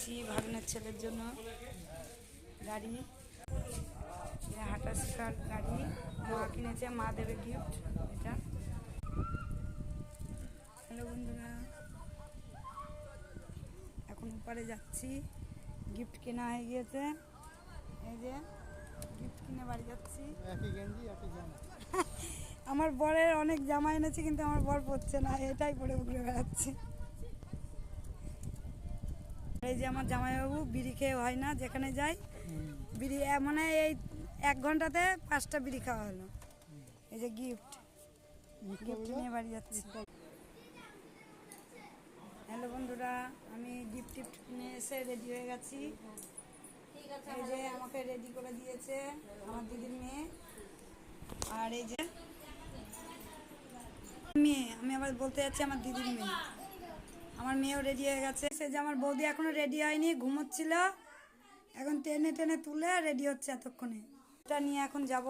কিনেছি ভাগ্নের ছেলের জন্য গাড়ি, হাঁটা শেখার গাড়ি। মা কিনেছে, মা দেবে গিফট এটা। হ্যালো বন্ধুরা, এখন উপরে যাচ্ছি, গিফট কেনা হয়ে গিয়েছে। এই যে গিফট কিনে বাড়ি যাচ্ছি। আমার বরের অনেক জামা এনেছি, কিন্তু আমার বর পরছে না, এটাই পরে ঘুরে বেড়াচ্ছে। এই যে আমার জামাইবাবু বিড়ি খেয়ে হয় না, যেখানে যাই বিড়ি, মানে এই 1 ঘন্টাতে 5টা বিড়ি খাওয়া হলো। এই যে গিফট নিয়ে বাড়ি যাচ্ছি। হ্যালো বন্ধুরা, আমি গিফট নিয়ে এসে রেডি হয়ে গেছি। এই যে আমাকে রেডি করে দিয়েছে আমার দিদির মেয়ে। আর এই যে মেয়ে, আমি আবার বলতে যাচ্ছি আমার দিদির মেয়ে, আমার মেয়েও রেডি হয়ে গেছে। সে যে আমার বৌদি এখনো রেডি হয়নি, ঘুমোচ্ছিল, এখন টেনে টেনে তুলে রেডি হচ্ছে এতক্ষণে। এটা নিয়ে এখন যাব।